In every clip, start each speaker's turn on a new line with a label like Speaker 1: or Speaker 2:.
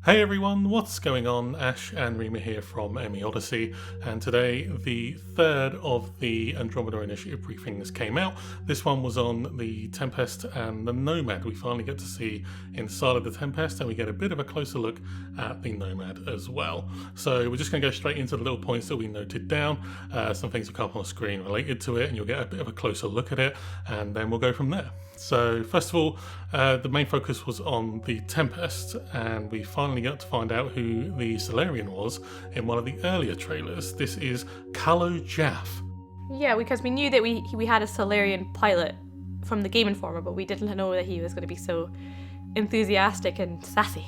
Speaker 1: Hey everyone, what's going on? Ash and Rima here from MEOdyssey, and today the third of the Andromeda Initiative briefings came out. This one was on the Tempest and the Nomad. We finally get to see inside of the Tempest, and we get a bit of a closer look at the Nomad as well. So we're just going to go straight into the little points that we noted down. Some things will come up on the screen related to it, and you'll get a bit of a closer look at it, and then we'll go from there. So first of all, the main focus was on the Tempest, and we finally got to find out who the Solarian was in one of the earlier trailers. This is Kallo Jaff.
Speaker 2: Yeah, because we knew that we had a Solarian pilot from the Game Informer, but we didn't know that he was going to be so enthusiastic and sassy.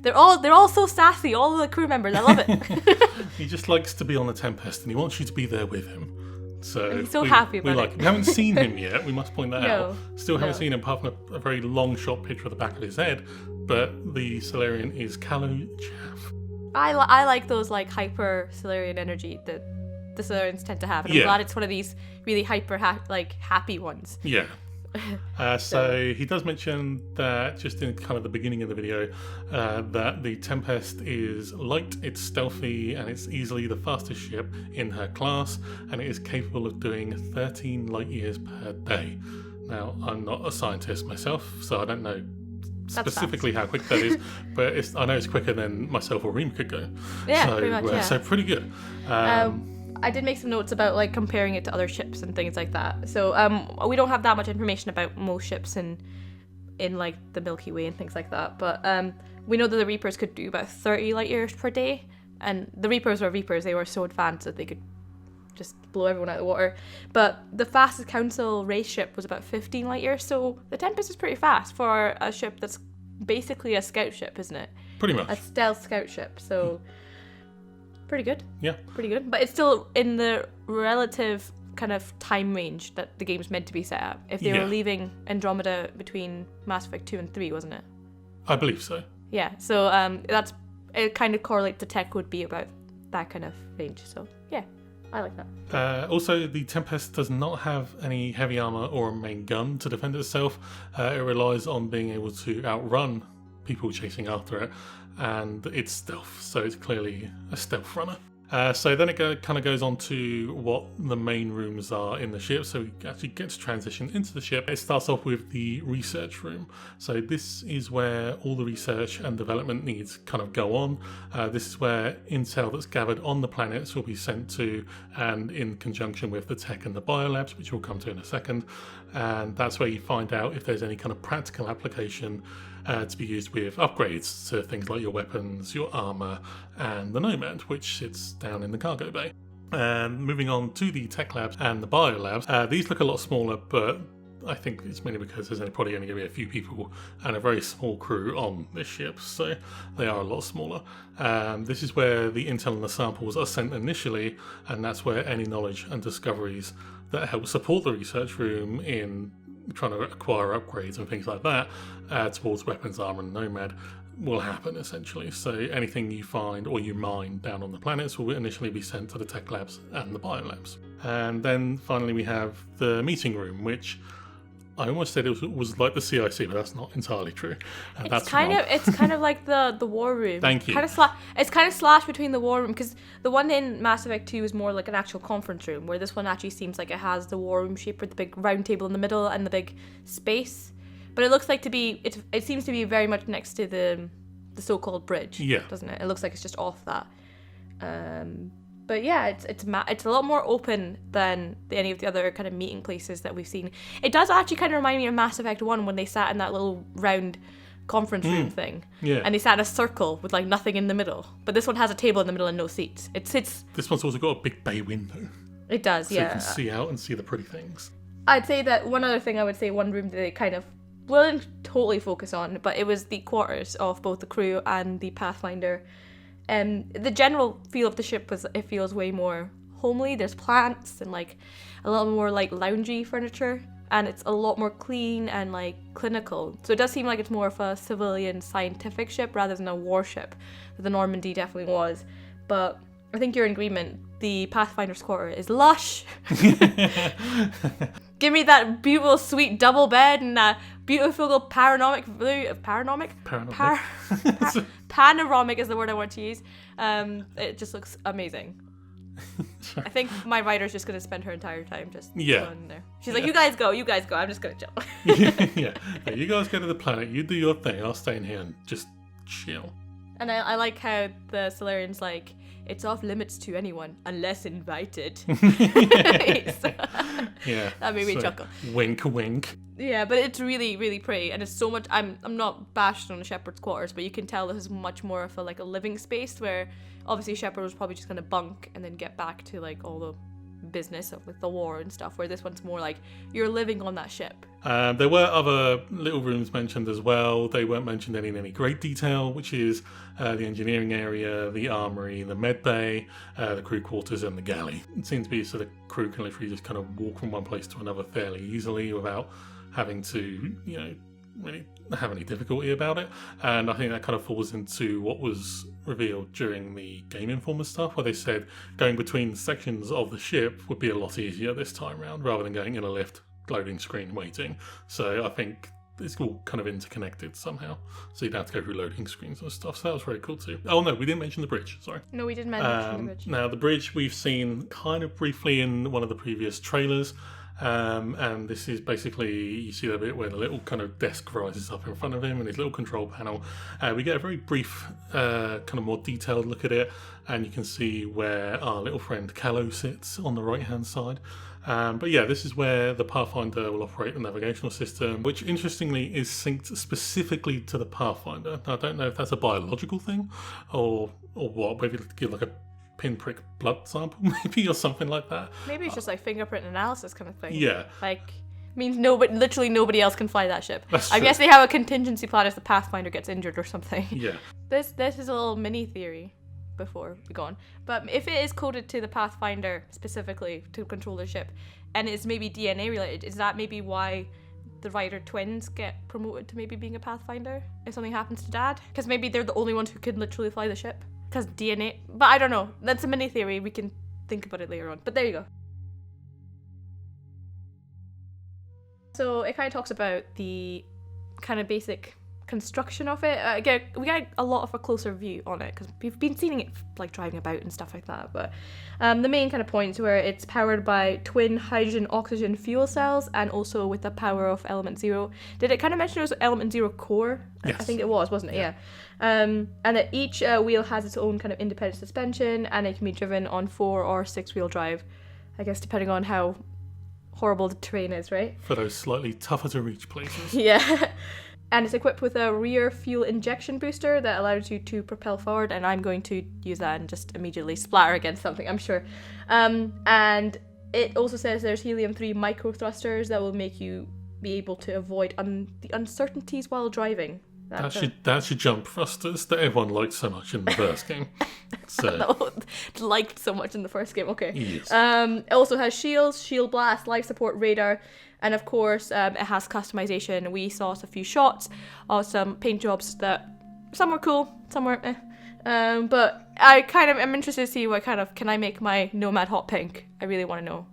Speaker 2: They're all so sassy, all the crew members. I love it.
Speaker 1: He just likes to be on the Tempest, and he wants you to be there with him. So
Speaker 2: I'm so happy about it.
Speaker 1: We haven't seen him yet, we must point that
Speaker 2: No,
Speaker 1: out. Still haven't
Speaker 2: no.
Speaker 1: seen him apart from a very long shot picture of the back of his head, but the Solarian is Kallo Jaff.
Speaker 2: I like those like hyper Solarian energy that the Solarians tend to have, and I'm glad it's one of these really hyper happy ones.
Speaker 1: Yeah. So he does mention that just in kind of the beginning of the video that the Tempest is light, it's stealthy, and it's easily the fastest ship in her class, and it is capable of doing 13 light years per day. Now, I'm not a scientist myself, so I don't know specifically how quick that is, but I know it's quicker than myself or Reem could go.
Speaker 2: Yeah, pretty much, yeah.
Speaker 1: So pretty good.
Speaker 2: I did make some notes about like comparing it to other ships and things like that. So we don't have that much information about most ships in like the Milky Way and things like that. But we know that the Reapers could do about 30 light years per day, and the Reapers were Reapers. They were so advanced that they could just blow everyone out of the water. But the fastest Council race ship was about 15 light years. So the Tempest is pretty fast for a ship that's basically a scout ship, isn't it?
Speaker 1: Pretty much.
Speaker 2: A stealth scout ship. So. Pretty good.
Speaker 1: Yeah.
Speaker 2: Pretty good. But it's still in the relative kind of time range that the game's meant to be set at. If they were leaving Andromeda between Mass Effect 2 and 3, wasn't it?
Speaker 1: I believe so.
Speaker 2: Yeah. So it kind of correlates to tech would be about that kind of range. So yeah, I like that.
Speaker 1: Also, the Tempest does not have any heavy armor or a main gun to defend itself. It relies on being able to outrun people chasing after it, and it's stealth, so it's clearly a stealth runner. So then it kind of goes on to what the main rooms are in the ship, so we actually get to transition into the ship. It starts off with the research room. So this is where all the research and development needs kind of go on. This is where intel that's gathered on the planets will be sent to, and in conjunction with the tech and the biolabs, which we'll come to in a second. And that's where you find out if there's any kind of practical application to be used with upgrades to things like your weapons, your armor, and the Nomad, which sits down in the cargo bay. And moving on to the tech labs and the biolabs, these look a lot smaller, but I think it's mainly because there's probably only going to be a few people and a very small crew on this ship, so they are a lot smaller. This is where the intel and the samples are sent initially, and that's where any knowledge and discoveries that help support the research room in trying to acquire upgrades and things like that towards weapons, armor, and Nomad will happen essentially. So anything you find or you mine down on the planets will initially be sent to the tech labs and the biolabs. And then finally we have the meeting room, which I almost said it was like the CIC, but that's not entirely true.
Speaker 2: It's kind of like the war room.
Speaker 1: Thank you.
Speaker 2: It's kind of slashed between the war room, because the one in Mass Effect 2 is more like an actual conference room, where this one actually seems like it has the war room shape with the big round table in the middle and the big space. But it looks like it seems to be very much next to the so-called bridge.
Speaker 1: Yeah.
Speaker 2: Doesn't it? It looks like it's just off that. But yeah, it's a lot more open than any of the other kind of meeting places that we've seen. It does actually kind of remind me of Mass Effect 1 when they sat in that little round conference room thing.
Speaker 1: Yeah.
Speaker 2: And they sat in a circle with like nothing in the middle. But this one has a table in the middle and no seats.
Speaker 1: This one's also got a big bay window.
Speaker 2: It does,
Speaker 1: so
Speaker 2: yeah.
Speaker 1: You can see out and see the pretty things.
Speaker 2: I'd say that one room that they kind of wouldn't totally focus on, but it was the quarters of both the crew and the Pathfinder. The general feel of the ship it feels way more homely. There's plants and like a little more like loungy furniture, and it's a lot more clean and like clinical. So it does seem like it's more of a civilian scientific ship rather than a warship that the Normandy definitely was. But I think you're in agreement. The Pathfinder's quarter is lush. Give me that beautiful, sweet double bed and a beautiful little panoramic view. Panoramic is the word I want to use. It just looks amazing. I think my writer's just gonna spend her entire time just chilling there. She's like, you guys go. I'm just gonna chill.
Speaker 1: Yeah. Hey, you guys go to the planet. You do your thing. I'll stay in here and just chill.
Speaker 2: And I like how the Solarian's like, it's off limits to anyone unless invited.
Speaker 1: Yeah.
Speaker 2: That made me chuckle.
Speaker 1: Wink, wink.
Speaker 2: Yeah, but it's really, really pretty, and it's so much. I'm not bashed on the Shepherd's quarters, but you can tell this is much more of a living space where obviously Shepherd was probably just gonna bunk and then get back to like all the business of like the war and stuff. Where this one's more like you're living on that ship.
Speaker 1: There were other little rooms mentioned as well. They weren't mentioned in any great detail, which is the engineering area, the armory, the med bay, the crew quarters, and the galley. It seems to be sort of crew can literally just kind of walk from one place to another fairly easily without having to, really have any difficulty about it. And I think that kind of falls into what was revealed during the Game Informer stuff, where they said going between sections of the ship would be a lot easier this time round, rather than going in a lift, loading screen, waiting. So I think it's all kind of interconnected somehow. So you'd have to go through loading screens and stuff. So that was very cool too. Oh no, we didn't mention the bridge, sorry.
Speaker 2: No, we didn't mention the bridge.
Speaker 1: Now the bridge we've seen kind of briefly in one of the previous trailers. And this is basically, you see the bit where the little kind of desk rises up in front of him and his little control panel. We get a very brief, kind of more detailed look at it, and you can see where our little friend Kallo sits on the right hand side. But yeah, this is where the Pathfinder will operate the navigational system, which interestingly is synced specifically to the Pathfinder. Now, I don't know if that's a biological thing or what, maybe give like a pinprick blood sample maybe or something like that.
Speaker 2: Maybe it's just like fingerprint analysis kind of thing.
Speaker 1: Yeah.
Speaker 2: Like, means literally nobody else can fly that ship.
Speaker 1: That's
Speaker 2: I
Speaker 1: true.
Speaker 2: guess they have a contingency plan if the Pathfinder gets injured or something.
Speaker 1: Yeah.
Speaker 2: This is a little mini theory before we go on. But if it is coded to the Pathfinder specifically to control the ship, and it's maybe DNA related, is that maybe why the Rider twins get promoted to maybe being a Pathfinder if something happens to Dad? Because maybe they're the only ones who can literally fly the ship. Because DNA, but I don't know. That's a mini theory. We can think about it later on. But there you go. So it kind of talks about the kind of basic construction of it. Again, we got a lot of a closer view on it because we've been seeing it like driving about and stuff like that. But the main kind of points where it's powered by twin hydrogen oxygen fuel cells and also with the power of element 0. Did it kind of mention it was element 0 core?
Speaker 1: Yes.
Speaker 2: I think it was, wasn't it? Yeah. And that each wheel has its own kind of independent suspension, and it can be driven on 4 or 6 wheel drive, I guess, depending on how horrible the terrain is, right?
Speaker 1: For those slightly tougher to reach places.
Speaker 2: Yeah. And it's equipped with a rear fuel injection booster that allows you to propel forward, and I'm going to use that and just immediately splatter against something, I'm sure. And it also says there's helium-3 micro thrusters that will make you be able to avoid the uncertainties while driving.
Speaker 1: That's your jump thrusters that everyone liked so much in the first game. So
Speaker 2: liked so much in the first game, okay.
Speaker 1: Yes.
Speaker 2: It also has shields, shield blast, life support radar, and of course it has customization. We saw a few shots of some paint jobs that some were cool, some were but I'm interested to see what kind of, can I make my Nomad hot pink? I really want to know.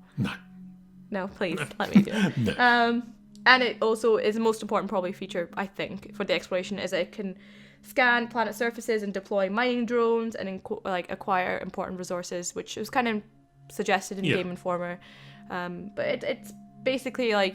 Speaker 2: No, please, let me do it.
Speaker 1: No.
Speaker 2: And it also is the most important probably feature, I think, for the exploration, is it can scan planet surfaces and deploy mining drones and acquire important resources, which was kind of suggested in Game Informer. But it's basically I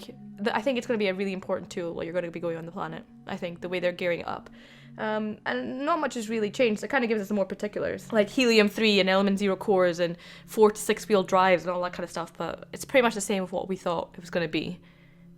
Speaker 2: think it's going to be a really important tool while you're going to be going on the planet. I think the way they're gearing it up. And not much has really changed. It kind of gives us some more particulars, like helium-3 and element 0 cores and 4 to 6 wheel drives and all that kind of stuff. But it's pretty much the same of what we thought it was going to be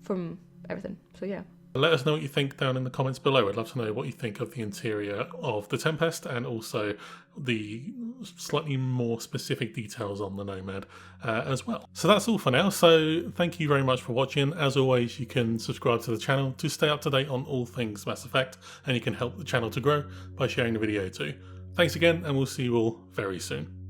Speaker 2: from everything. So yeah.
Speaker 1: Let us know what you think down in the comments below. I'd love to know what you think of the interior of the Tempest and also the slightly more specific details on the Nomad as well. So that's all for now. So thank you very much for watching. As always, you can subscribe to the channel to stay up to date on all things Mass Effect, and you can help the channel to grow by sharing the video too. Thanks again, and we'll see you all very soon.